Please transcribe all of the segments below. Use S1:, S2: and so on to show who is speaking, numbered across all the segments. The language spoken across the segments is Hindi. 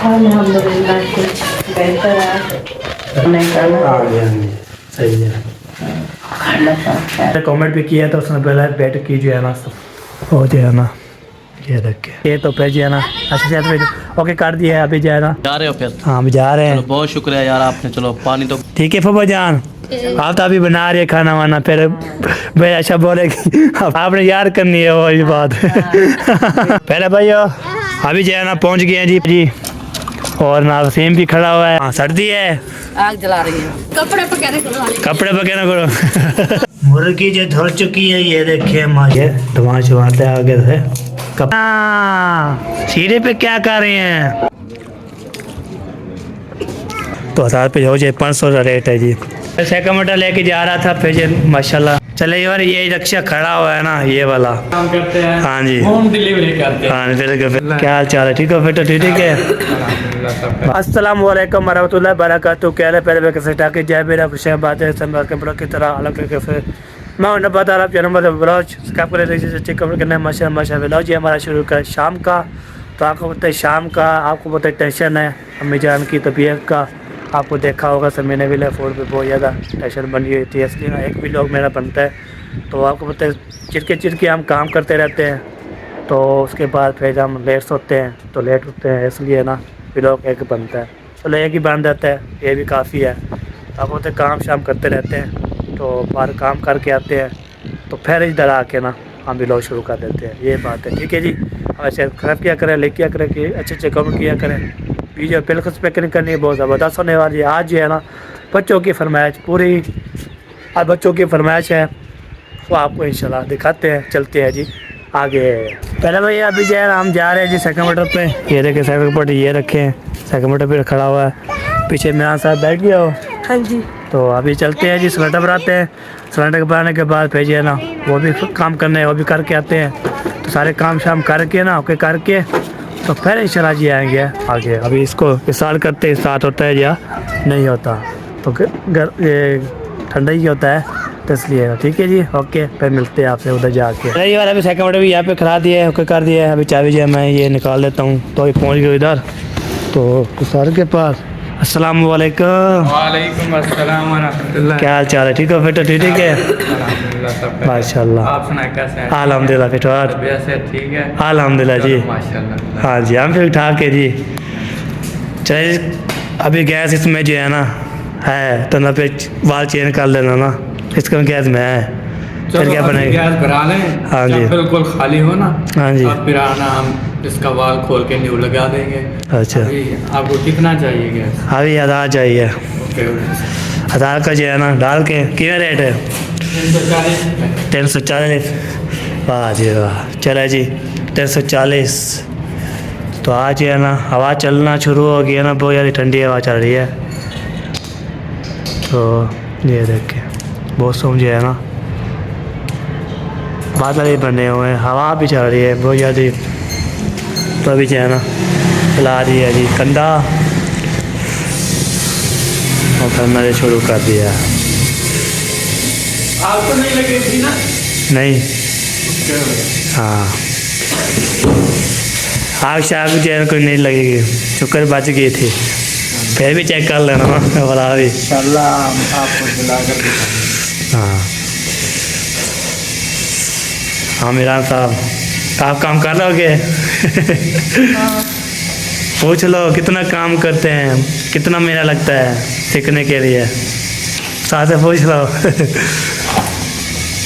S1: अल्हम्दुलिल्लाह कुछ बेहतर है नहीं करना।
S2: हाँ जी सही है।
S1: अल्लाह पाक है।
S2: कमेंट भी किया था उसने, पहले बेट की जो है ना हो जो है ना ये रखे ये तो पे जो है ना अच्छे से ओके कर दिया है। अभी जो है ना
S3: जा रहे हो फिर?
S2: हाँ अभी जा रहे
S3: चलो
S2: हैं।
S3: बहुत शुक्रिया यार आपने, चलो पानी तो
S2: ठीक है फूफा जान, आप तो अभी बना रही है खाना वाना, फिर भाई अच्छा बोलेगी आपने याद करनी है वो ये बात पहले भाई अभी जो है ना पहुंच गए हैं जी और नासिम भी खड़ा हुआ है। हाँ सर्दी है,
S1: आग जला रही है, कपड़े पकाने
S2: करो मुर्गी जो धुल चुकी है ये देखिए माजे धुआं छुआते आगे से सीढ़े पे क्या कर रहे हैं। तो 1000 पे हो जाए 500 का रेट है जी। सेकंड लेके जा रहा था फिर माशाल्लाह चले यार ये रिक्शा खड़ा हुआ है ना ये वाला
S4: काम करते हैं,
S2: हाँ जी
S4: होम डिलीवरी करते हैं।
S2: हाँ फिर क्या हाल चाल है, ठीक हो फिर तो ठीक है। अस्सलाम वालेकुम रहमतुल्लाहि बरकातहू। कह रहे पहले कैसे टाके जय मेरा खुश बात है सब के बड़ों की तरह अलग करके फिर मैं उन्हें बता रहा हूँ नंबर ब्लॉज सब्सक्राइब कर लेते चेक करना है माशा ब्लॉज ये हमारा शुरू का शाम का। तो आपको पता है शाम का आपको पता है टेंशन है अम्मी जान की तबीयत का, आपको देखा होगा सब मैंने भी फोन पे बहुत ज़्यादा टेंशन बनी हुई थी। इसलिए ना एक भी लोग मेरा बनता है तो आपको पता है चिरके हम काम करते रहते हैं तो उसके बाद फिर हम लेट सोते हैं तो लेट उठते हैं, इसलिए ना व्लॉग एक बनता है। चलो एक ही बन जाता है ये भी काफ़ी है। आपको पता है काम शाम करते रहते हैं तो बाहर काम करके आते हैं तो फिर इधर आके ना हम व्लॉग शुरू कर देते हैं, ये बात है ठीक है जी। हम ऐसे खराब किया करें ले किया करें कि अच्छे कमेंट किया करें। वीडियो बिल्कुल स्पेक्टिंग करनी है, बहुत ज़बरदस्त होने वाली है। आज जो है ना बच्चों की फरमाइश पूरी आज बच्चों की फरमाइश है वो आपको इंशाल्लाह दिखाते हैं। चलते हैं जी आगे। पहले भाई अभी जो है हम जा रहे हैं जी सेकंड मोटर पे, ये देखे सेकंड मोटर ये रखे हैं सेकंड मोटर पे खड़ा हुआ है, पीछे मेरा साहब बैठ गया हो।
S1: हाँ जी
S2: तो अभी चलते हैं जी सिलेंडर भराते हैं। सिलेंडर भराने के बाद फिर जो है ना वो भी काम करने हैं वो भी करके आते हैं। तो सारे काम शाम करके ना ओके करके तो फिर इंशाल्लाह जी आएंगे आगे। अभी इसको इस साल करते स्टार्ट होता है या नहीं होता तो ये ठंडा ही होता है तो इसलिए ठीक है जी ओके। फिर मिलते हैं आपसे उधर जाके। रही बार अभी सेकंड मोटर भी यहाँ पे खड़ा दिया है ओके कर दिया है। अभी चाबी जो है मैं ये निकाल देता हूँ तो अभी पहुँच गए इधर तो सर के पास। अस्सलाम वालेकुम।
S4: वालेकुम अस्सलाम व रहमतुल्लाह।
S2: क्या हाल चाल है, ठीक हो फिर तो ठीक है
S4: अल्हम्दुलिल्लाह सब खैर।
S2: माशाल्लाह।
S4: आप सुनाए कैसे हैं?
S2: अल्हम्दुलिल्लाह फिर तो
S4: तबीयत से ठीक है?
S2: अल्हम्दुलिल्लाह जी
S4: माशाल्लाह।
S2: हाँ जी हम ठीक ठाक है जी। चलिए अभी गैस इसमें जो है ना है तो ना पे वाल चेंज कर लेना ना, इसका गैस में है फिर
S4: चलो
S2: क्या
S4: अभी
S2: बनेगा।
S4: गैस भरा लें,
S2: हाँ जी।
S4: जब बिल्कुल खाली हो ना
S2: हाँ जी
S4: अब फिर आना हम इसका वाल खोल के न्यू लगा देंगे।
S2: अच्छा
S4: अभी आपको कितना चाहिए गैस?
S2: अभी 1000 चाहिए।
S4: ओके
S2: 1000 का जो है ना डाल के क्या रेट है
S4: 340 रुपये।
S2: 340। वाह जी वाह चले जी 340। तो आज जो है ना हवा चलना शुरू हो गई है ना, बहुत ज़्यादा ठंडी हवा चल रही है। तो ये देखे मौसम जो है ना बादल ही बने हुए हैं, हवा भी चल रही है बहुत ज़्यादा। तो अभी जो है ना चला रही है जी कंधा और करना जो शुरू कर दिया है।
S4: आपको नहीं लगेगी ना?
S2: नहीं
S4: ओके।
S2: हाँ आग शाग जो है कोई नहीं लगेगी, शुक्र बच गई थी। फिर भी चेक कर लेना ना वाला अभी
S4: इंशाल्लाह हम आपको जलाकर दिखाएंगे।
S2: हाँ हाँ मीरान साहब आप काम कर लोगे पूछ लो कितना काम करते हैं, कितना महीना लगता है सीखने के लिए, साथ से पूछ लो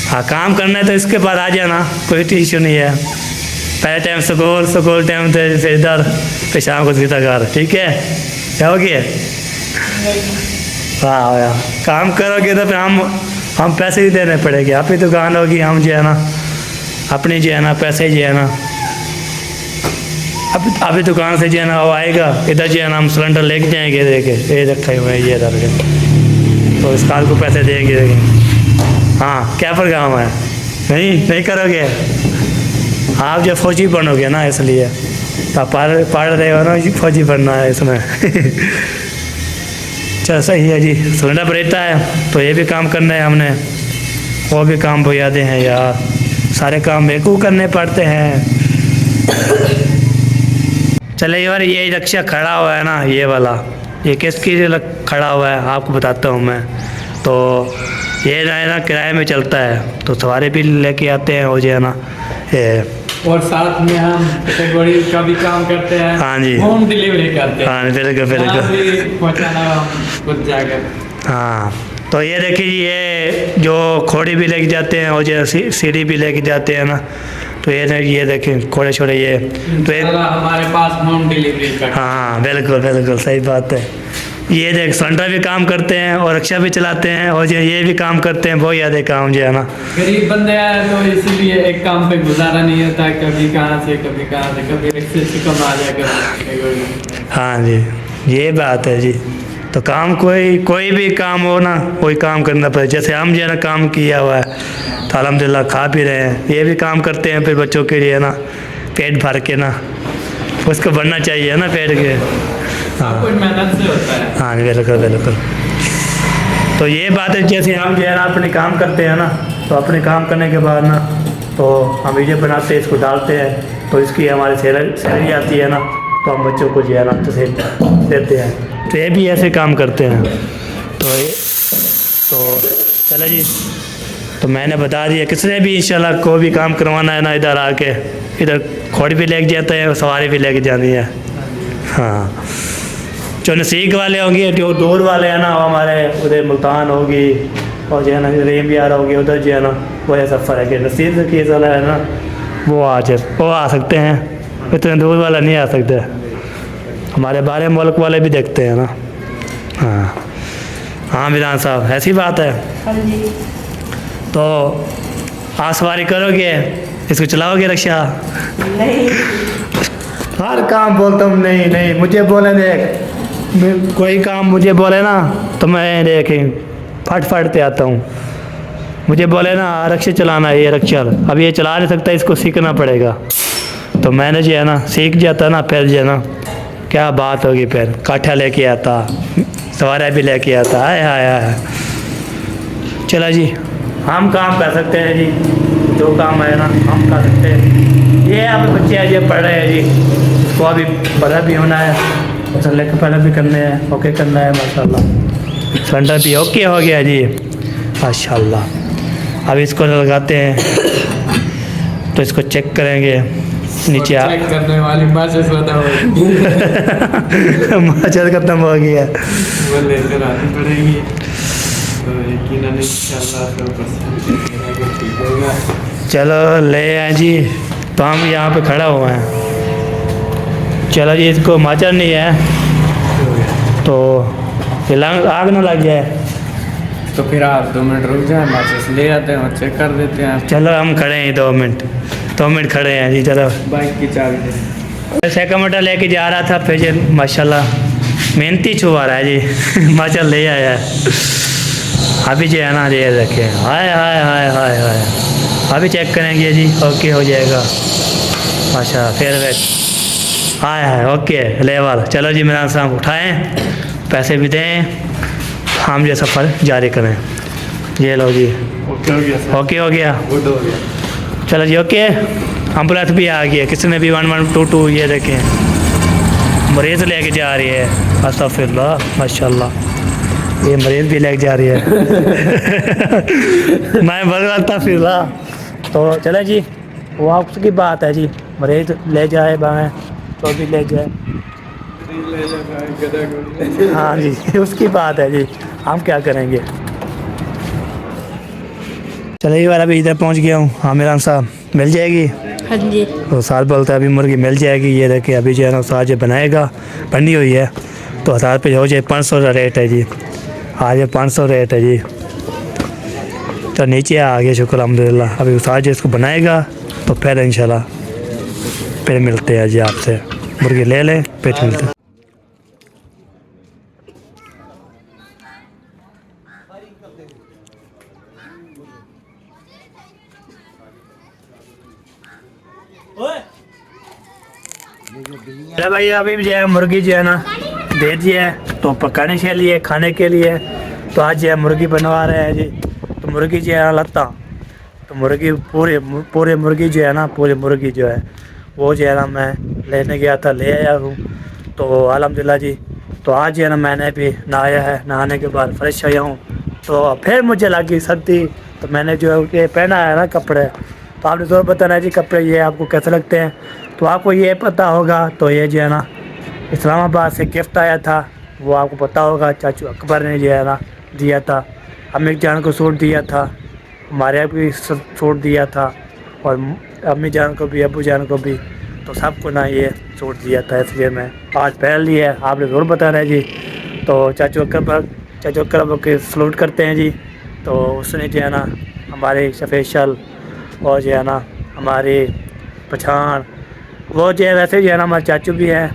S2: हाँ काम करना है तो इसके बाद आ जाना, कोई इशू नहीं है। पहले टाइम स्कूल टाइम फिर इधर फिर शाम को सीधा घर, ठीक है क्या हो गया। हाँ यार काम करोगे तो फिर हम पैसे भी देने पड़ेंगे। आप ही दुकान होगी, हम जो है ना अपनी जो है ना पैसे जो है ना अभी दुकान से जो है ना वो आएगा इधर जो है ना हम सिलेंडर लेके जाएंगे देखे ये रखे हुए हैं ये इधर के तो इस काल को पैसे देंगे देखें। हाँ क्या प्रोग्राम है, नहीं करोगे आप जो फौजी बनोगे ना इसलिए तो पढ़ रहे हो ना फौजी बनना है इसमें चल सही है जी। सिलेंडर बरेता है तो ये भी काम करना है हमने, वो भी काम बुझाते हैं यार, सारे काम मेरे को करने पड़ते हैं। चले यार, ये रक्षा खड़ा हुआ है ना, ये वाला, ये किसकी खड़ा हुआ है आपको बताता हूँ मैं। तो ये ना किराए में चलता है, तो सवारी भी लेके आते हैं वो जो है ना ये।
S4: और साथ में हम कैटेगरी का भी काम करते हैं।
S2: हाँ जी,
S4: होम डिलीवरी करते हैं।
S2: हाँ बिल्कुल
S4: यहाँ
S2: बिल्कुल।
S4: भी पहुँचाना हम खुद जाकर।
S2: हाँ, तो ये देखिए, ये जो खोड़ी भी लेके जाते हैं और जो सीढ़ी भी लेके जाते हैं ना, तो ये देखें खोड़े छोड़े ये, तो ये
S4: हमारे पास होम डिलीवरी का।
S2: हाँ बिल्कुल बिल्कुल सही बात है। ये देख संडा भी काम करते हैं और रिक्शा भी चलाते हैं और जो ये भी काम करते हैं, बहुत ज़्यादा काम जो है ना।
S4: गरीब बंदे हैं तो इसीलिए एक काम पे गुजारा नहीं होता, कभी कहाँ से कभी रिक्शे से कम आ जाएगा।
S2: हाँ जी, ये बात है जी। तो काम कोई भी काम हो ना, कोई काम करना पड़े। जैसे हम जो है ना काम किया हुआ है, तो अल्हम्दुलिल्लाह खा पी रहे हैं, ये भी काम करते हैं फिर बच्चों के लिए ना, पेट भर के ना, उसको भरना चाहिए ना पेट के।
S4: सब कुछ मेहनत से होता है।
S2: हाँ बिल्कुल बिल्कुल। तो ये बात है, जैसे हम जो है ना अपने काम करते हैं ना, तो अपने काम करने के बाद ना, तो हम वीडियो बनाते हैं, इसको डालते हैं, तो इसकी हमारी सैलरी आती है ना, तो हम बच्चों को जो है ना तो देते हैं। तो ये भी ऐसे काम करते हैं। तो चलो जी, तो मैंने बता दिया, किसने भी इंशाल्लाह को भी काम करवाना है ना, इधर आके इधर खोड़ भी लेके जाते हैं और सवारी भी लेके जानी है। हाँ, जो नसीक वाले होंगे, जो दूर वाले हैं ना, वो हमारे उधर मुल्तान होगी और जो है ना रेम बिहार होगी, उधर जो है ना वो है सफ़र है कि नसीब के वाला है ना, वो आ सकते हैं, इतने दूर वाला नहीं आ सकते। हमारे बारे मुल्क वाले भी देखते हैं ना। हाँ हाँ मिलान साहब, ऐसी बात है।
S1: हाँ जी।
S2: तो आप सवारी करोगे, इसको चलाओगे रिक्शा?
S1: नहीं,
S2: हर काम बोलता हूँ नहीं, मुझे बोले देख, कोई काम मुझे बोले ना तो मैं देखें फट आता हूँ। मुझे बोले ना रिक्शा चलाना है, ये रिक्शा अब ये चला नहीं सकता, इसको सीखना पड़ेगा। तो मैंने जो है ना सीख जाता ना, फिर जो है ना क्या बात होगी, फिर काठा लेके आता, सवारा भी लेके आता। हाय चला जी, हम काम कर सकते हैं जी, जो काम है ना हम कर सकते हैं। ये आप बच्चे हैं जो पढ़ रहे हैं जी, उसको अभी पढ़ा भी होना है, चलने के पहले भी करने हैं, ओके करना है माशाल्लाह। संडा भी ओके हो गया जी माशाल्लाह। अब इसको लगाते हैं, तो इसको चेक करेंगे नीचे
S4: चेक करने वाली माचिस खत्म हो गई।
S2: माचिस खत्म हो गया,
S4: वो लेकर आनी पड़ेगी, तो यकीनन इंशाल्लाह 100% ठीक होगा।
S2: चलो ले आए जी, तो हम यहाँ पे खड़ा हुए हैं। चलो जी, इसको माचर नहीं है तो आग ना लग जाए,
S4: तो फिर आप 2 मिनट रुक जाए, माचिस ले आते हैं और चेक कर देते हैं।
S2: चलो हम खड़े हैं 2 मिनट खड़े हैं जी। चलो
S4: बाइक की चाबी दे।
S2: सेकंड लेके जा रहा था, फिर जी माशाल्लाह मेहनती छुआ रहा है जी माचर ले आया है। अभी जो है ना ये रखे, हाय हाय हाय हाय हाय, अभी चेक करेंगे जी, ओके हो जाएगा माशा, फिर हाय हाय ओके लेवल। चलो जी मेरा साहब उठाएं, पैसे भी दें, हम जो सफ़र जारी करें। ये लो जी,
S4: ओके हो गया,
S2: ओके हो गया,
S4: गुड हो गया।
S2: चलो जी ओके। एम्बुलेंस भी आ गई है, किसी भी 1122 ये देखें मरीज़ लेके जा रही है। अस्तगफिरुल्लाह माशाल्लाह, ये मरीज़ भी लेके जा रही है मैं बदलता फिर रहा। तो चले जी, वो आपकी बात है जी, मरीज़ ले जाए बाएँ तो भी ले जाए, हाँ जी उसकी बात है जी, हम क्या करेंगे। चलिए ये वाला भी इधर पहुंच गया हूँ। हाँ मेरा साहब मिल जाएगी?
S1: हाँ जी।
S2: तो साथ बोलता है अभी मुर्गी मिल जाएगी, ये देखिए अभी जो है ना साथ जो बनाएगा, बनी हुई है, तो 1000 पे हो जाए। 500 का रेट है जी, आज 500 रेट है जी। तो नीचे आ गया, शुक्र अल्हम्दुलिल्लाह। अभी साथ जो इसको बनाएगा तो फिर इंशाल्लाह फिर मिलते हैं जी आपसे, मुर्गी ले लें फिर मिलते हैं। अरे भाई अभी जो है मुर्गी जो है ना दे दी है, तो पकाने के लिए खाने के लिए, तो आज जो है मुर्गी बनवा रहे हैं जी। तो मुर्गी जो है लत्ता, तो मुर्गी पूरे मुर्गी जो है ना, पूरी मुर्गी जो है वो जो है ना मैं लेने गया था, ले आया हूँ। तो अल्हम्दुलिल्लाह जी। तो आज जो है ना मैंने भी नहाया है, नहाने के बाद फ्रेश आया हूँ। तो फिर मुझे लगी सर्दी, तो मैंने जो है ये पहना है ना कपड़े। तो आपने ज़रूर बताना जी कपड़े ये आपको कैसे लगते हैं। तो आपको ये पता होगा, तो ये जो है ना इस्लामाबाद से गिफ्ट आया था, वो आपको पता होगा। चाचू अकबर ने जो है ना दिया था। अम्मी जान को सूट दिया था, हमारे यहाँ भी सूट दिया था, और अम्मी जान को भी, अब्बू जान को भी, तो सबको ना ये सूट दिया था। इसलिए मैं आज पहन लिया है, आपने ज़रूर बताना है जी। तो चाचू अकबर के सलूट करते हैं जी। तो उसने जो है ना हमारे स्पेशल और जो है ना हमारी पहचान, वो जो है वैसे जो है ना हमारे चाचू भी हैं।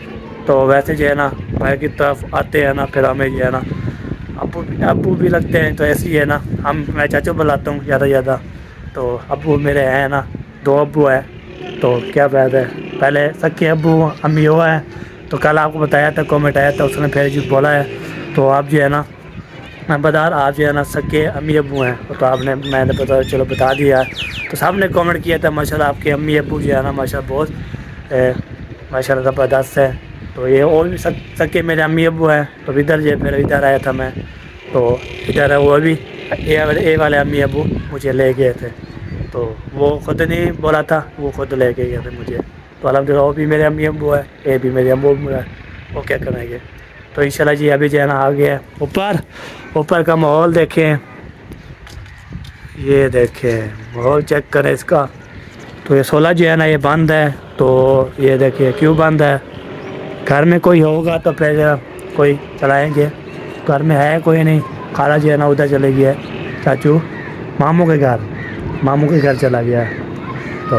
S2: तो वैसे जो है ना भाई की तरफ आते हैं ना, फिर हमें जो है ना अब्बू भी लगते हैं। तो ऐसे ही है ना, मैं चाचू बुलाता हूँ ज़्यादा। तो अब्बू मेरे हैं ना, 2 अब्बू है। तो क्या बात है, पहले सके अब्बू अम्मी वो है। तो कल आपको बताया था, कमेंट आया था, उसने फिर जो बोला है। तो आप जो है ना बता, आप जो है ना सके अम्मी अब्बू हैं। तो आपने, मैंने पता चलो बता दिया। तो सब ने कमेंट किया था माशाल्लाह आपके अम्मी अब्बू जो है ना माशाल्लाह बहुत माशाल्लाह ज़बरदस्त है। तो ये और भी सके मेरे अम्मी अब्बू हैं। तो इधर जो फिर इधर आया था मैं, तो इधर है वो भी ए वाले अम्मी अब्बू मुझे ले गए थे। तो वो ख़ुद नहीं बोला था, वो ख़ुद ले के गए थे मुझे। तो अल्हम्दुलिल्लाह वो भी मेरे अम्मी अब्बू है, ये भी मेरे अम्मी अब्बू है। वो क्या करेंगे। तो इंशाल्लाह जी अभी जो है ना आ गया ऊपर का माहौल देखें, ये देखें माहौल चेक करें इसका। तो ये 16 जो है ना ये बंद है। तो ये देखिए क्यों बंद है। घर में कोई होगा तो फिर कोई चलाएंगे, घर में है कोई नहीं। खाला जो है ना उधर चले गया, चाचू मामू के घर चला गया। तो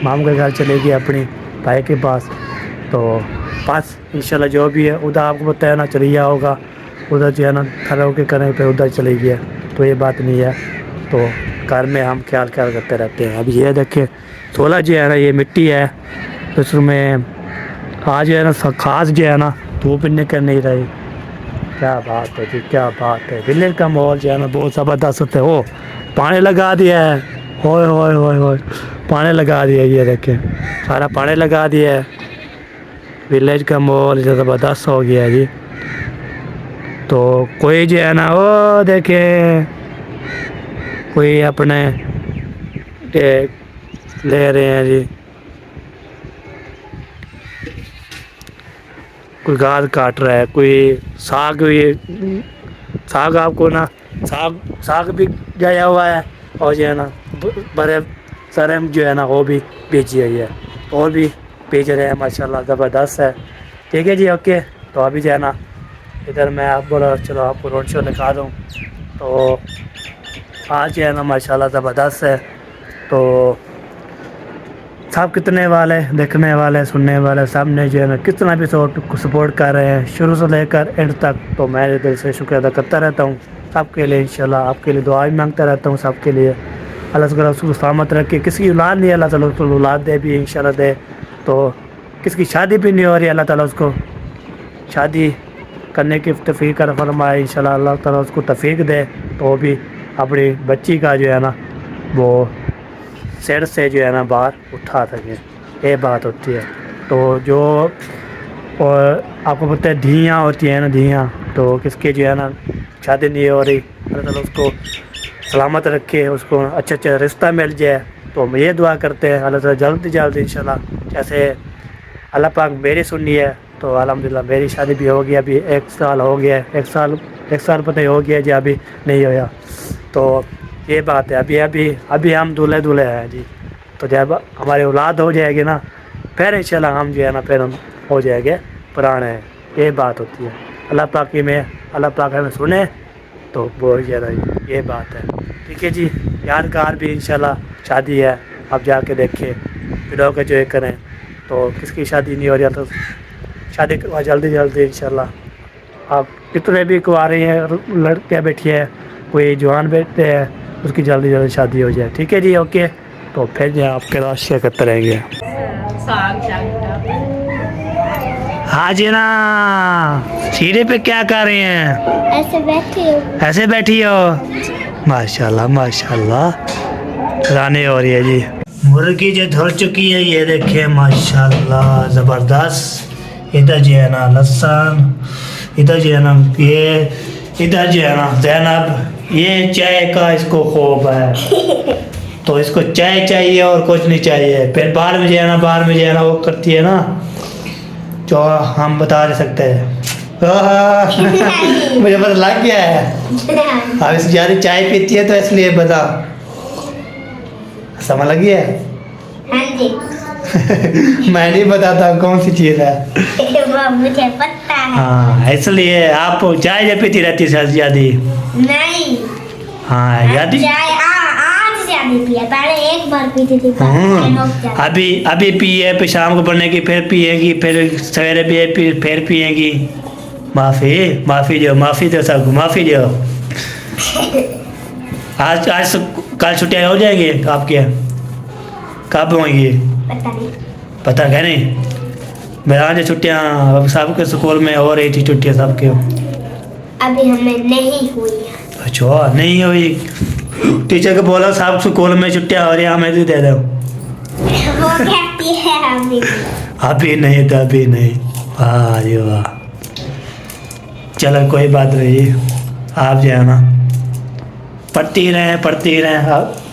S2: मामू के घर चले गए अपनी भाई के पास। तो पास इंशाल्लाह जो भी है उधर आपको बताया ना चलिया होगा, उधर जो है ना खड़ा होकर करें फिर उधर चले गया। तो ये बात नहीं है। तो घर में हम ख्याल करते रहते हैं। अभी ये देखें 16 जो है ना ये मिट्टी है, उसमें आज जो है ना खास जो है ना धूप निकल नहीं रही। क्या बात है जी, क्या बात है। विलेज का माहौल जो है ना बहुत ज़बरदस्त है। वो पानी लगा दिया है, होए पानी लगा दिया। ये देखें सारा पानी लगा दिया है। विलेज का माहौल ज़बरदस्त हो गया है जी। तो कोई जो है ना वो देखे कोई अपने ले रहे हैं जी, कोई घास काट रहा है, कोई साग आपको ना साग भी गया हुआ है। और जो है ना बड़े सारे जो है ना वो भी बेची हुई है, और भी बेच रहे हैं माशाल्लाह ज़बरदस्त है। ठीक है जी, ओके। तो अभी जो है ना इधर मैं आपको चलो आपको रोड शो दिखा दूँ। तो आज जो है ना माशाल्लाह ज़बरदस्त है। तो सब कितने वाले देखने वाले सुनने वाले सब ने जो है ना कितना भी सपोर्ट कर रहे हैं शुरू से लेकर एंड तक। तो मैं दिल से शुक्र अदा करता रहता हूँ सबके लिए। इंशाल्लाह आपके लिए दुआ भी मांगता रहता हूँ सबके लिए। अल्लाह ताला उसको सलामत रखे। किसी की औलाद नहीं है, अल्लाह ताला उसको औलाद दे भी इंशाल्लाह दे। तो किसकी शादी भी नहीं हो रही, अल्लाह ताला उसको शादी करने की तौफीक कर फरमाए इंशाल्लाह। अल्लाह ताला उसको तौफीक दे, तो वो भी अपनी बच्ची का जो है ना वो सिर से जो है ना बाहर उठा सके, ये बात होती है। तो जो और आपको पता है धियाँ होती है ना, धियाँ, तो किसके जो है ना शादी नहीं हो रही, अल्लाह ताला उसको सलामत रखे, उसको अच्छा रिश्ता मिल जाए। तो हम ये दुआ करते हैं अल्लाह ताला जल्द इंशाल्लाह। जैसे अल्लाह पाक मेरी सुननी है, तो अल्हम्दुलिल्लाह मेरी शादी भी हो गई, अभी 1 साल हो गया, 1 साल पता ही हो गया जी, अभी नहीं होया। तो ये बात है, अभी हम दूल्हे हैं जी। तो जब हमारी औलाद हो जाएगी ना, फिर इंशाल्लाह हम जो है ना फिर हम हो जाएंगे पुराने। ये बात होती है। अल्लाह पाक हमें सुने तो बहुत ज़्यादा ये बात है। ठीक है जी, यादगार भी इंशाल्लाह शादी है, आप जाके देखें वीडियो के जो ये करें। तो किसकी शादी नहीं हो रही तो शादी करवा जल्दी इंशाल्लाह। आप कितने भी कुंवारे हैं, लड़कियाँ बैठी है, कोई जवान बैठते हैं, उसकी जल्दी शादी हो जाए। ठीक है जी, ओके। तो फिर जो आपके साथ शेयर करते रहेंगे। हाँ जी ना, सीढ़ी पे क्या कर रही हैं? ऐसे बैठी हो। माशाल्लाह रानी हो रही है जी। मुर्गी जो धुल चुकी है, ये देखिए माशाल्लाह ज़बरदस्त। इधर जो है ना लहसुन, इधर जो है ना ये, इधर जो है ना ज़ैनब, ये चाय का इसको खूब है, तो इसको चाय चाहिए और कुछ नहीं चाहिए। फिर बाहर में जो है ना, बाहर में जो है ना वो करती है ना, जो हम बता नहीं सकते हैं। मुझे पता लग गया है, अब इस ज़्यादा चाय पीती है तो इसलिए बता, समझ लगी है।
S5: हाँ जी।
S2: मैं नहीं बताता कौन सी चीज़ है।
S5: वो मुझे पता है।
S2: हाँ, इसलिए आप चाय जब पीती रहती है ज़्यादा।
S5: नहीं।
S2: हाँ याद
S5: चाय आज ज्यादा पिया, पहले एक बार पीती थी।
S2: अभी पिए, फिर शाम को पढ़ने की, फिर पिएगी, फिर सवेरे पिए, फिर पिएगी। माफ़ी दो सबको, माफ़ी दो। आज कल छुट्टियाँ हो जाएंगी आपके, कब होंगी
S5: पता नहीं।
S2: पता है नहीं। मेरा जो छुट्टियाँ अब सबके स्कूल में हो रही थी, छुट्टियाँ सबके
S5: अभी हमें नहीं हुई।
S2: अच्छा नहीं हुई, टीचर को बोला सब स्कूल में छुट्टियाँ हो रही हैं, हमें भी दे दो।
S5: वो कहती है
S2: अभी नहीं तो अभी नहीं। वाह जी वाह, चलो कोई बात नहीं, आप जो है ना पढ़ती रहें,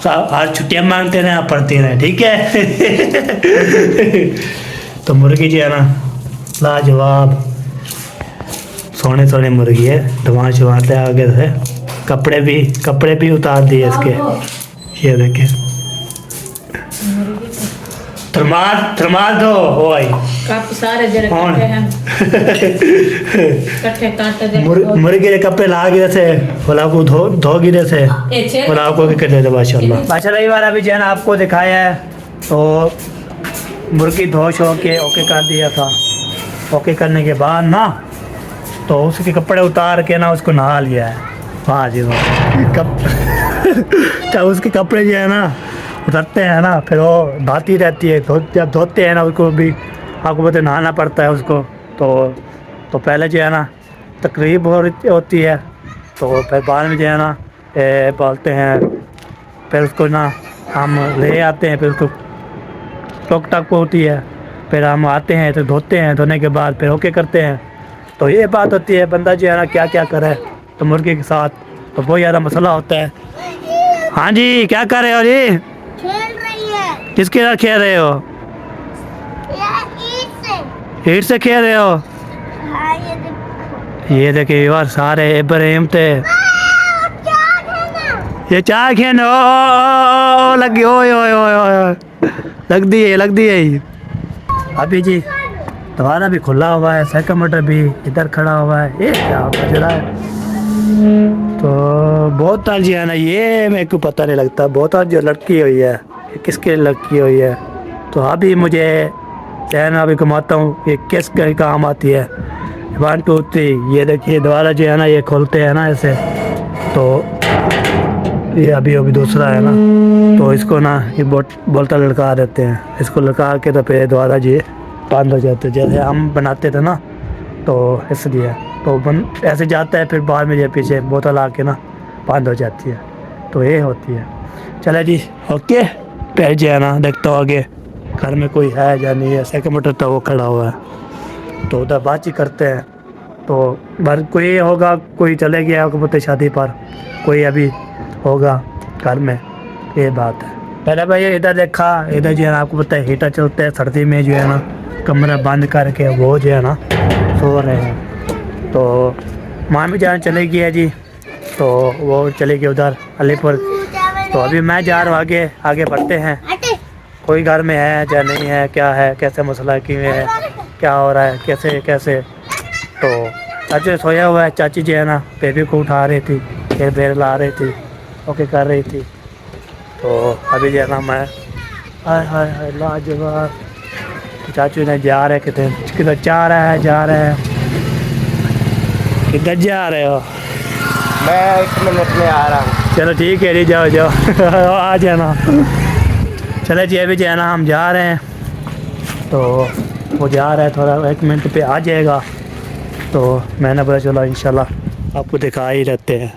S2: आज छुट्टियाँ मांगते रहें, आप पढ़ती रहें, ठीक है। तो मुर्गी जो है ना लाजवाब, सोने मुर्गी है, धुआं छुआते आगे से, कपड़े भी उतार दिए इसके, ये देखे। थर्माल दो ओए
S1: कप सारे जरे
S2: कौन?
S1: कट्ठे हैं, कट्ठे काट दे।
S2: मुर्गी के कपड़े ला गिरे से, गुलाब को धो गिरे से, गुलाब को भी कर देते माशाल्लाह। ये बार अभी जो है ना आपको दिखाया है, तो मुर्गी धो शो के ओके कर दिया था। ओके करने के बाद ना, तो उसके कपड़े उतार के ना उसको नहा लिया है। हाँ जी तो उसके कपड़े जो है ना उतरते हैं ना, फिर वो नहाती रहती है। जब धोते हैं ना उसको भी, आपको पता नहाना पड़ता है उसको। तो पहले जो है ना तकरीब होती है, तो फिर बाद में जो है ना बोलते हैं, फिर उसको ना हम ले आते हैं, फिर उसको टोक टाक होती है, फिर हम आते हैं तो धोते हैं, धोने के बाद फिर ओके करते हैं। तो ये बात होती है, बंदा जो है ना क्या क्या करे तो मुर्गी के साथ, तो बहुत ज़्यादा मसला होता है। हाँ जी, क्या कर रहे हो जी?
S5: खेल रही है।
S2: किसके साथ खेल रहे हो? ईट से खेल रहे हो?
S5: हाँ,
S2: ये देखिए यार, सारे इब्राहिम थे। ये चाय खेलने लगी, ओए लग दी है। अभी जी दोबारा भी खुला हुआ है, सेकंड मोटर भी इधर खड़ा हुआ है। ये क्या बज रहा है? तो बहुत तार जी है ना, ये मेरे को पता नहीं लगता। बहुत तार जो लटकी हुई है, ये किसके लटकी हुई है? तो अभी मुझे चैन अभी घुमाता हूँ, ये किस काम आती है। 1 2 3, ये देखिए दोबारा जो है ना ये खोलते हैं ना ऐसे, तो ये अभी दूसरा है ना, तो इसको ना ये बोल्टा लटका देते हैं। इसको लटका के तो फिर दोबारा जी बंद हो जाते, जैसे हम बनाते थे ना, तो इसलिए तो ऐसे जाता है, फिर बाद में जो पीछे बोतल आके ना बंद हो जाती है। तो ये होती है। चले जी, ओके। फिर जो है ना देखता हूँ आगे घर में कोई है या नहीं है। सेकंड मोटर तो वो खड़ा हुआ है, तो उधर बातचीत करते हैं। तो घर कोई होगा, कोई चले गया आपको पता, शादी पर कोई अभी होगा घर में, ये बात है। पहले भाई इधर देखा, इधर जो है ना आपको पता है हीटर चलते हैं सर्दी में, जो है ना कमरा बंद करके वो जो है ना सो रहे हैं। तो मामी जान चले गई है जी, तो वो चले गए उधर अलीपुर। तो अभी मैं जा रहा हूँ आगे बढ़ते हैं। कोई घर में है या नहीं है, क्या है, कैसे मसला क्यों है, क्या हो रहा है, कैसे। तो चाची सोया हुआ है, चाची जो है ना बेबी को उठा रही थी, फिर बेर ला रही थी, ओके कर रही थी। तो अभी जो है ना मैं हाय लाजवाब, चाचू ने जा रहे किधर जा रहे हैं किधर जा रहे हो?
S3: मैं 1 मिनट में आ रहा हूँ।
S2: चलो ठीक है जी, जाओ आ जाना। चले जी, अभी जो है ना हम जा रहे हैं, तो वो जा रहा है, थोड़ा 1 मिनट पे आ जाएगा। तो मैंने बोला चलो इंशाल्लाह आपको दिखा ही रहते हैं।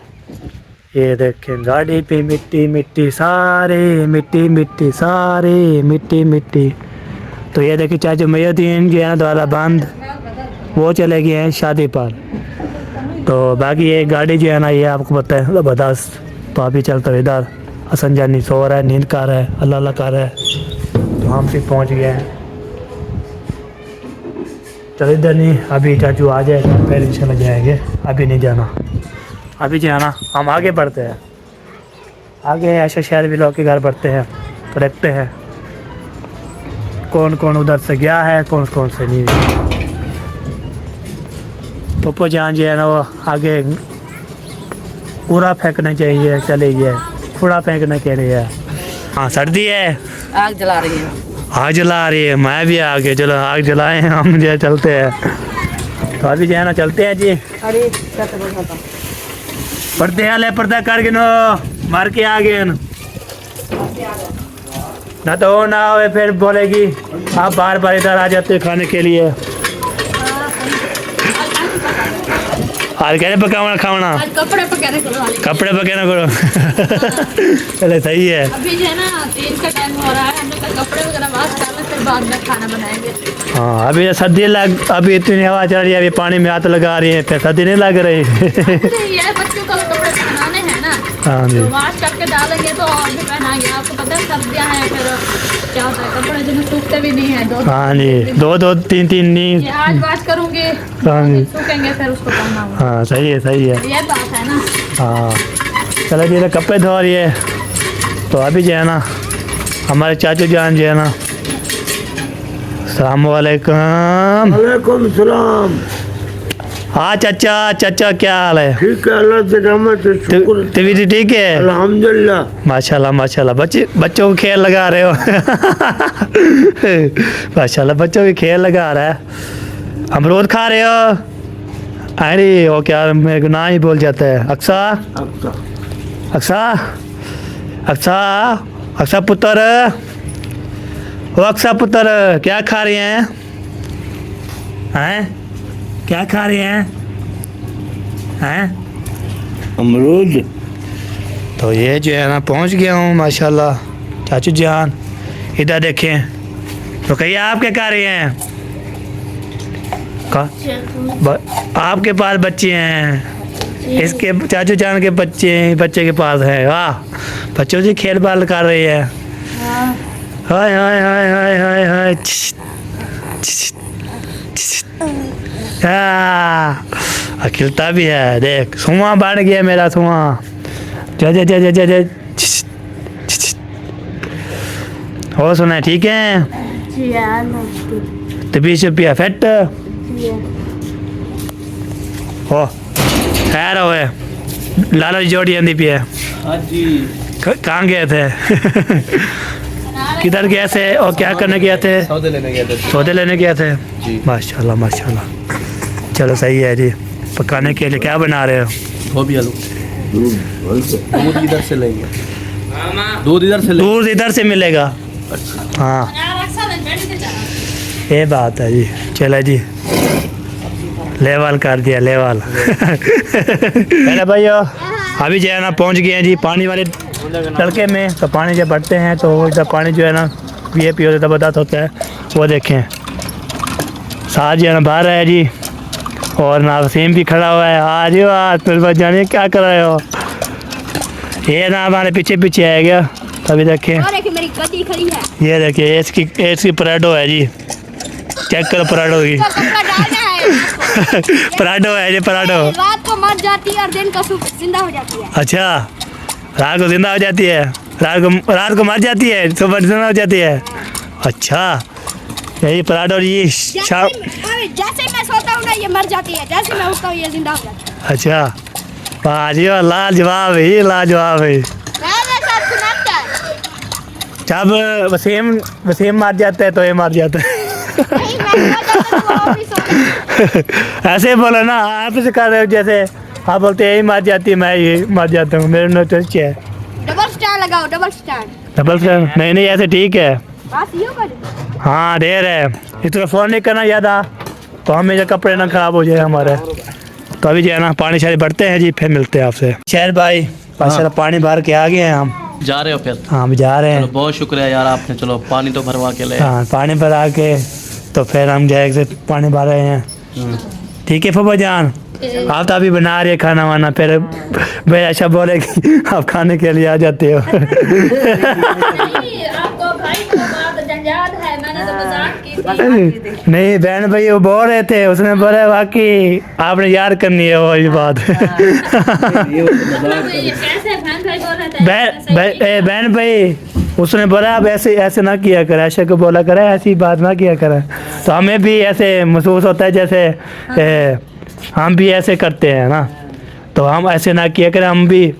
S2: ये देखें गाड़ी पे मिट्टी मिट्टी सारे मिट्टी मिट्टी सारे मिट्टी मिट्टी। तो ये देखिए चाचा मयुद्दीन जो है ना द्वारा बंद वो चले गए हैं शादी पर। तो बाकी ये गाड़ी जो है ना ये आपको पता है ज़बरदस्त। तो अभी चलता है इधर, हसन जानी सो रहा है, नींद कर रहा है, अल्लाह अल्लाह कर रहा है। तो हम फिर पहुँच गए हैं। चलो इधर नहीं, अभी चाचू आ जाए फिर इंशाल्लाह जाएंगे, अभी नहीं जाना। अभी जाना हम आगे बढ़ते हैं, आगे ऐसा शहर भी लोग के घर बढ़ते हैं तो देखते हैं कौन कौन उधर से गया है, कौन कौन से नहीं। पप्पो जान जो है ना वो आगे कूड़ा फेंकना चाहिए, चले गए कूड़ा फेंकना कह रही है। हाँ सर्दी है,
S1: आग जला रही है।
S2: आग जला रही है, मैं भी आगे चलो आग जलाए हैं हम जो चलते हैं। तो अभी जो है ना चलते हैं जी।
S1: अरे
S2: पर्दे हाल है, पर्दा करके नो मार के आगे ना तो वो ना हो फिर बोलेगी आप बार बार इधर आ जाते खाने के लिए। आज कह रहे पकावना खावना,
S6: कपड़े पकाने करो।
S2: कपड़े पकाना करो। चले सही है।
S6: अभी जो है ना 3 का टाइम हो रहा है, हम लोग कपड़े वगैरह वाश कर लें, फिर बाद में खाना बनाएंगे।
S2: हाँ अभी सर्दी लग, अभी इतनी हवा चल रही है, अभी पानी में हाथ लगा रही है, फिर सर्दी नहीं लग रही।
S6: ये बच्चों को कपड़े पहनाने हैं ना,
S2: हाँ जी
S6: तो वाश करके डालेंगे तो और भी पहनाएंगे। आपको पता है सर्दियाँ हैं, फिर क्या होता है कपड़े जो सूखते भी नहीं है।
S2: हाँ जी दो तीन तीन नहीं।
S6: ये आज वाश करूँगी,
S2: हाँ जी
S6: सूखेंगे फिर उसको पहनाऊंगा।
S2: हाँ सही है सही है।
S6: ये बात है ना।
S2: हाँ चलो जी कपड़े धो रही है। तो अभी जो है ना हमारे चाचू जान जो है ना, अस्सलाम वालेकुम।
S3: वालेकुम सलाम।
S2: हाँ चाचा, चाचा क्या हाल है?
S3: ठीक है, अल्लाह से रहमत है, शुक्र।
S2: तबीयत ठीक है?
S3: अल्हम्दुलिल्लाह।
S2: माशाल्लाह माशाल्लाह। बच्चों को खेल लगा रहे हो। माशाल्लाह बच्चों की खेल लगा रहा है। अमरूद खा रहे हो? अरे वो क्या मेरे को ना ही बोल जाता है। अक्सा अक्सा अक्सा अक्सा पुत्र, वो अक्सा पुत्र क्या खा रहे हैं? हैं क्या खा रहे हैं? हैं
S3: अमरूद।
S2: तो ये जो है ना पहुंच गया हूँ माशाल्लाह। चाचू जान इधर देखें। तो कहिए आप क्या खा रहे हैं? आपके पास बच्चे हैं, इसके चाचू जान के बच्चे के पास है। वाह बच्चों से खेल बाल कर रही है। हाय हाय हाय हाय हाय हाय। खिलता भी है, देख सुआ बढ़ गया मेरा सुआ। जा जा जा जा जा जा। हो सुना ठीक है? तबीयत रुपया फिट हो खैर होए। लाला जोड़ी आंदी पी है।
S4: हाँ जी
S2: कहाँ गए थे? किधर गए थे और क्या करने गए थे?
S4: सौदे लेने गए थे।
S2: सौदे लेने गए थे
S4: जी।
S2: माशाल्लाह माशाल्लाह। चलो सही है जी। पकाने के लिए क्या बना रहे हो?
S4: गोभी आलू। दूध इधर से लेंगे, दूध इधर से लेंगे।
S2: दूध इधर से मिलेगा। हाँ ये बात है जी। चलो जी लेवल कर दिया लेवल। मेरे भाइयों अभी जो है ना पहुंच गए हैं जी पानी वाले तड़के में। तो पानी जब भरते हैं तो इधर पानी जो है ना ये पियो ज़बरदस्त होता है। वो देखें साथ जो है ना बाहर है जी, और ना वसीम भी खड़ा हुआ है। आज ही आज फिर जानिए क्या कर रहे हो? ये ना हमारे पीछे पीछे आएगा। अभी देखें
S6: मेरी गद्दी खड़ी है।
S2: ये देखिए इसकी पराठो है जी। चेक करो पराठो की। पराठो है जी पराठो।
S6: रात को मर जाती है और दिन को जिंदा हो जाती है।
S2: अच्छा रात को जिंदा हो जाती है, रात को मर जाती है, सुबह जिंदा हो जाती है। अच्छा यही पराठो जी शाम।
S6: जैसे मैं सोता हूँ ना ये मर जाती है, जैसे मैं उठता हूँ ये जिंदा हो जाती है।
S2: अच्छा वाह जी वाह, लाजवाब है लाजवाब है। जब वसीम मार जाता है तो ये मार जाता है। ऐसे बोलो ना, आप से कर रहे हो जैसे आप बोलते हैं यही मार जाती है, मैं ये मार जाता हूँ। मेरे नोटिस है
S6: डबल स्टैंड लगाओ, डबल स्टैंड।
S2: डबल स्टैंड नहीं नहीं ऐसे ठीक है।
S6: बस यूं कर।
S2: हाँ देर है, इस तरह फ़ोन नहीं करना ज़्यादा तो हमें कपड़े ना ख़राब हो जाए हमारे। तो अभी जो है ना पानी शानी भरते हैं जी, फिर मिलते हैं आपसे। शहर भाई माशाल्लाह पानी भर के आ गए हैं हम।
S7: जा रहे हो फिर?
S2: हाँ हम जा रहे
S7: चलो
S2: हैं।
S7: बहुत शुक्रिया यार आपने, चलो पानी तो भरवा के ले।
S2: हाँ पानी भरा के तो फिर हम जाए पानी भर रहे हैं। ठीक है फूफा जान, आप तो अभी बना रहे खाना वाना, फिर भाई अच्छा बोले कि आप खाने के लिए आ जाते हो।
S6: नहीं, आपको भाई को बात जंजाल है, मैंने तो मजाक की थी।
S2: नहीं बहन भाई वो बोल रहे थे, उसने बोला वाकई आपने याद करनी है वो बात।
S6: मतलब ये कैसे बहन भाई बोल रहे थे?
S2: बहन भाई उसने बोला अब ऐसे ऐसे ना किया करे, ऐसे को बोला करे, ऐसी बात ना किया करे। तो हमें भी ऐसे महसूस होता है जैसे हम भी ऐसे करते हैं ना, तो हम ऐसे ना किया करें। हम भी,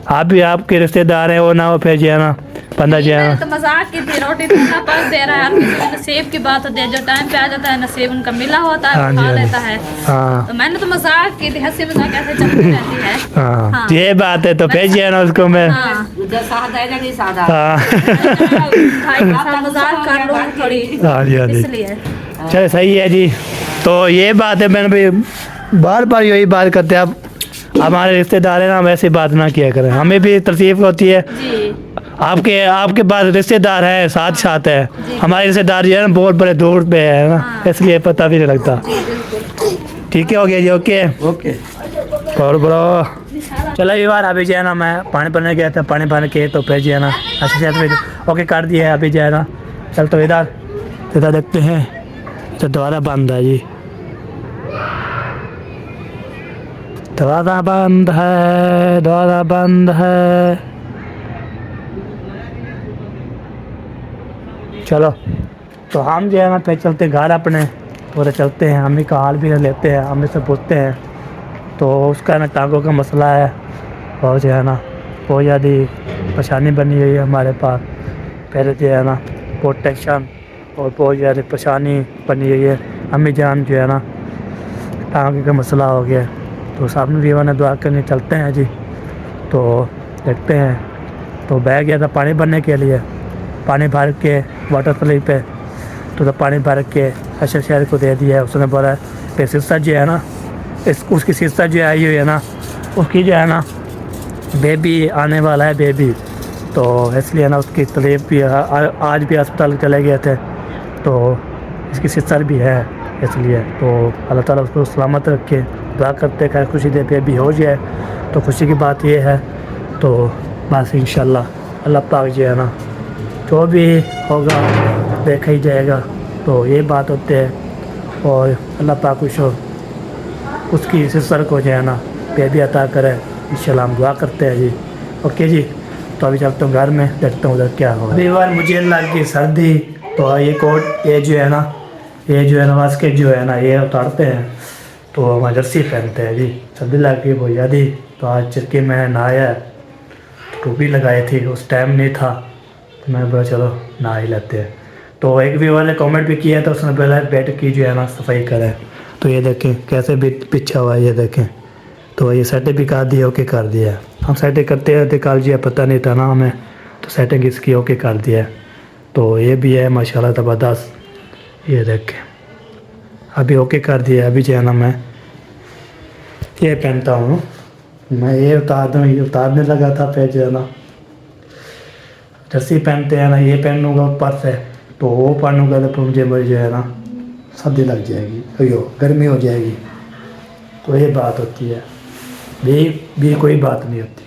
S2: आप भी आपके रिश्तेदार हैं, वो ना हो फिर जो है ना बंदा जो है
S6: मैंने
S2: ना।
S6: तो मजाक की थी, रोटी तो ना पास दे रहा है, हर किसी को नसीब की बात होती है, जो टाइम पे आ जाता है नसीब उनका मिला होता है,
S2: हाँ
S6: वो
S2: जी,
S6: खा
S2: हाँ जी।
S6: लेता है।
S2: हाँ
S6: तो मैंने तो मजाक की थी, हंसी मजाक ऐसे चलती रहती है।
S2: हाँ
S6: हाँ।
S2: ये बात है, तो फिर जो है ना उसको मैं
S6: हाँ
S1: जो सादा है नहीं सादा।
S2: हाँ
S6: भाई के साथ मजाक कर लो थोड़ी,
S2: हाँ जी हाँ जी
S6: इसलिए।
S2: चलो सही है जी। तो ये बात है, मैंने भाई बार बार यही बात करते हैं, आप हमारे रिश्तेदार हैं ना, हम ऐसी बात ना किया करें। हमें भी तकलीफ होती है,
S6: जी
S2: आपके पास रिश्तेदार है, साथ साथ है, हमारे रिश्तेदार जो है ना बहुत बड़े दूर पे है ना, इसलिए पता भी नहीं लगता। ठीक है हो गया जी, ओके
S3: ओके।
S2: और बड़ो चलो ये बार अभी जो है ना मैं पानी भरने गया था, पानी भरने के तो फिर जो है ना अच्छे से ओके कर दिया है। अभी जो है ना चल तो इधर देखते हैं, तो द्वारा बंद है जी, द्वारा बंद है, द्वारा बंद है। चलो तो हम जो है ना फिर चलते घर अपने, पूरे चलते हैं, अम्मी का हाल भी लेते हैं, अम्मी से पूछते हैं। तो उसका ना टांगों का मसला है, और जो है ना बहुत ज़्यादा परेशानी बनी हुई है हमारे पास। पहले जो है ना बहुत टेंशन और बहुत ज़्यादा परेशानी बनी हुई है। अम्मी जान जो है ना टांगे का मसला हो गया, तो सामने भी ने दुआ करने चलते हैं जी। तो देखते हैं, तो बह गया था पानी भरने के लिए, पानी भर के वाटर सप्लाई पे, तो पानी भर के अशर शहर को दे दिया है। उसने बोला फिर सिस्टर जो है ना, उसकी सिस्टर जो आई हुई है ना, उसकी जो है ना बेबी आने वाला है, बेबी, तो इसलिए ना उसकी तकलीफ भी आज भी अस्पताल चले गए थे, तो इसकी सिस्टर भी है, इसलिए तो अल्लाह ताला उसको सलामत रखे, दुआ करते खैर खुशी दे, बेबी हो जाए तो खुशी की बात ये है। तो बस इंशाल्लाह अल्लाह पाक जो है ना जो भी होगा देखा ही जाएगा, तो ये बात होती है। और अल्लाह पाक उसकी सिस्टर को जो है ना बेबी अता करे, इंशाल्लाह हम दुआ करते हैं जी। ओके जी, तो अभी चलता हूँ घर में, देखता हूँ उधर क्या हो। अभी बार मुझे लग गई सर्दी, तो ये कोट ये जो है ना बास्केट जो है ना ये उतारते हैं, तो हम जर्सी पहनते हैं जी। सर्दी लग गई बहुत ज़्यादा, तो आज चिरके में नहाया, टोपी लगाई थी, उस टाइम नहीं था, तो मैं बोला चलो नहा ही लेते हैं। तो एक व्यूअर ने कमेंट भी किया था, उसने बोला बेड की जो है ना सफाई करें। तो ये देखें कैसे भी पिछा हुआ है, ये देखें। तो ये सेटिंग भी कर दिया, ओके कर दिया है। हम सेटिंग करते हैं कल जी, पता नहीं था ना हमें, तो सेटिंग इसकी ओके कर दिया है। तो ये भी है माशाल्लाह ज़बरदस्त, ये देखें अभी ओके कर दिया। अभी जो है ना मैं ये पहनता हूँ, मैं ये उतार दूँ, ये उतारने लगा था, फिर जो है ना जर्सी पहनते हैं ना, ये पहनूँगा ऊपर से, तो वो पहनूँगा तो मुझे जो है ना सर्दी लग जाएगी, अयो गर्मी हो जाएगी। तो ये बात होती है, भी कोई बात नहीं होती,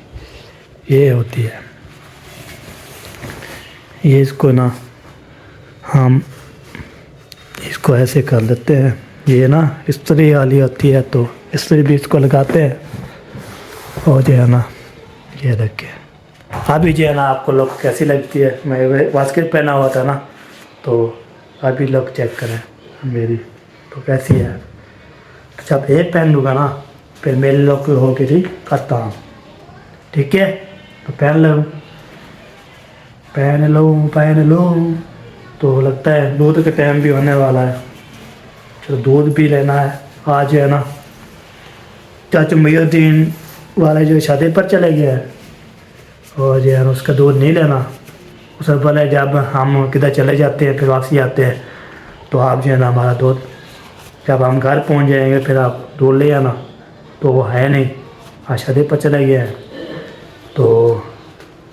S2: ये होती है। ये इसको ना हम इसको ऐसे कर लेते हैं, ये ना इस्त्री वाली होती है, तो इस्त्री भी इसको लगाते हैं, और जो है ना ये देखें। अभी जो है ना आपको लोग कैसी लगती है, मैं बास्केट पहना हुआ था ना, तो अभी लोग चेक करें मेरी तो कैसी है। तो जब एक पहन लूँगा ना, फिर मेरे लोग हो के जी करता हूँ, ठीक है। तो पहन लो, तो लगता है दूध का टाइम भी होने वाला है, चलो दूध भी लेना है। आज है ना चाचा मुहिउद्दीन वाले जो शादी पर चले गए हैं, और जो है ना उसका दूध नहीं लेना। उसे बोला जब हम किधर चले जाते हैं फिर वापसी आते हैं, तो आप जो है ना हमारा दूध जब हम घर पहुंच जाएंगे फिर आप दूध ले आना। तो वो है नहीं, आज शादी पर चले गए हैं, तो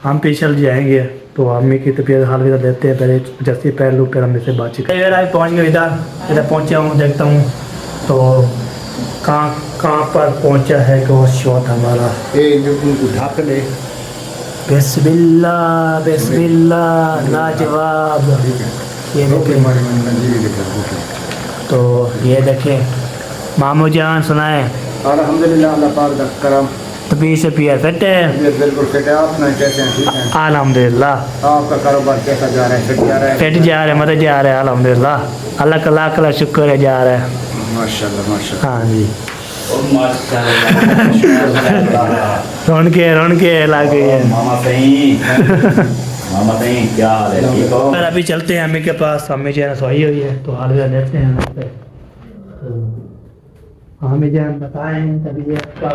S2: हम पीछे जाएंगे। तो अम्मी की तबीयत हाल इधर लेते हैं, पहले जैसे पहलू फिर अम्मी से बातचीत। आज पहुँच गए इधर पहुँचा हूँ, देखता हूँ तो कहाँ पर पहुँचा है वो शॉट हमारा।
S3: ढक दे।
S2: बिस्मिल्लाह बिस्मिल्लाह लाजवाब। ये देखें, तो ये देखें मामू जान सुनाए।
S3: अल्हम्दुलिल्लाह, अल्लाह पाक दा करम।
S2: तबीयत से पिया फिट है?
S3: बिल्कुल फिट है। आप नहीं कैसे हैं? ठीक हैं?
S2: अल्हम्दुलिल्लाह।
S3: आपका कारोबार कैसा जा रहा है? फिट जा रहा है?
S2: फिट जा रहा है, मतलब जा रहा है अल्हम्दुलिल्लाह। अल्लाह का लाख लाख शुक्र है, जा रहा है।
S3: माशाल्लाह माशाल्लाह।
S2: हाँ जी, रौन के लग गई है।
S8: मामा सही क्या हाल है? ठीक हो?
S2: पर अभी चलते हैं अम्मी के पास। अम्मी जान सोई हुई है तो हाल में लेते हैं। अम्मी जान बताएं तबीयत का।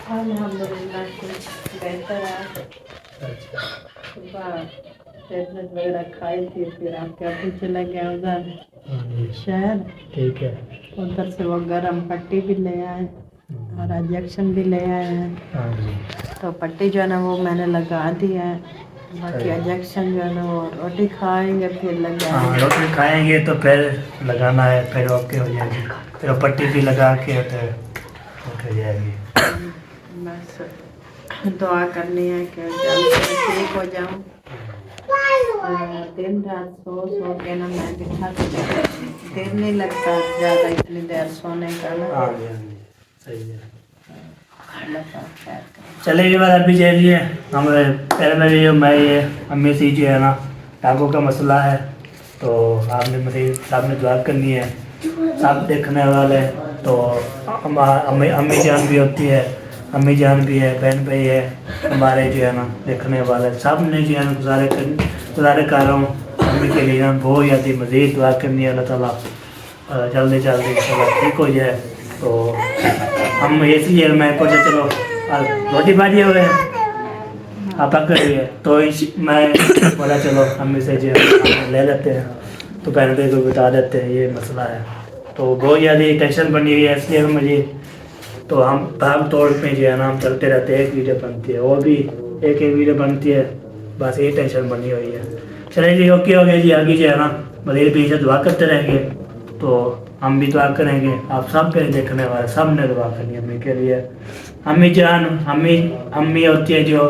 S1: अल्हम्दुलिल्लाह कुछ बेहतर है। सुबह टेबलेट वगैरह खाई थी, फिर आपके अभी चला गया उधर शहर।
S2: ठीक है।
S1: उधर से वो गरम पट्टी भी ले आए और इंजेक्शन भी ले आए हैं।
S2: हाँ जी,
S1: तो पट्टी जो है ना वो मैंने लगा दी है, बाकी इंजेक्शन जो है ना वो रोटी खाएंगे फिर
S2: हाँ
S1: लगाएंगे।
S2: रोटी खाएंगे तो फिर लगाना है, फिर ओके हो जाएगी। फिर पट्टी भी लगा के फिर ओके हो जाएगी।
S1: बस दुआ करनी है कि जल्द से ठीक हो जाऊँ। दिन रात सो के ना मैं भी थक जाती हूँ। देर नहीं लगता ज़्यादा इतनी देर सोने का ना।
S2: हाँ जी, हाँ जी, सही है।
S1: अल्लाह पाक खैर करे।
S2: चले ये बात अभी जाइए। हम पहले में ये मैं ये अम्मी से जो है ना टांगों का मसला है, तो आपने मुझे साहब ने दुआ करनी है। सब देखने वाले तो अम्मी जान भी होती है, अम्मी जान भी है, बहन भाई है हमारे जो है ना देखने वाले। सब ने जो है ना गुजारे कर रहा हूँ अम्मी के लिए ना बहुत ज़्यादा मज़ीद दुआ करनी है। अल्लाह ताला जल्दी जल्दी ठीक हो जाए। तो हम ऐसी है मैं कुछ चलो रोटी भाजी हुए आप करिए, तो मैं बोला चलो अम्मी से जो ले लेते हैं, तो बहन भाई को बता देते हैं ये मसला है। तो बहुत ज़्यादा टेंशन बनी हुई है, इसलिए मुझे तो हम भाग तोड़ पे जो है ना हम चलते रहते हैं। एक वीडियो बनती है, वो भी एक वीडियो बनती है, बस ये टेंशन बनी हुई है। चलिए जी, ओके हो गया जी। आगे जो है ना मज़ीद पीछे दुआ करते रहेंगे, तो हम भी दुआ करेंगे। आप सब के देखने वाले सब ने दुआ करनी है अम्मी के लिए। अम्मी जान अम्मी होती है जो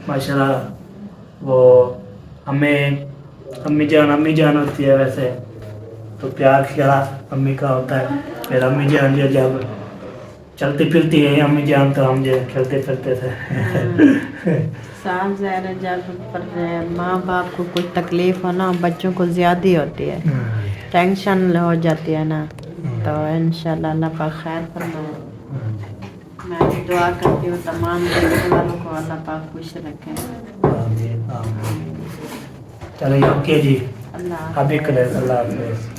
S2: माशाल्लाह, वो अम्मी जान होती है। वैसे तो प्यार खिला अम्मी का होता है। फिर अम्मी जान जो जब चलती फिरती है अम्मी जान, तो हम जो खेलते फिरते थे।
S1: साफ ज़ाहिर है जब पर माँ बाप को कुछ तकलीफ़ हो ना बच्चों को ज़्यादा होती है, टेंशन हो जाती है ना। तो इंशाल्लाह अल्लाह पाक खैर फरमाए। मैं भी दुआ करती हूँ तमाम देखने वालों को अल्लाह पाक खुश रखे।
S2: चलिए ओके जी,
S1: अल्लाह
S2: अभी करें। अल्लाह हाफ़िज़।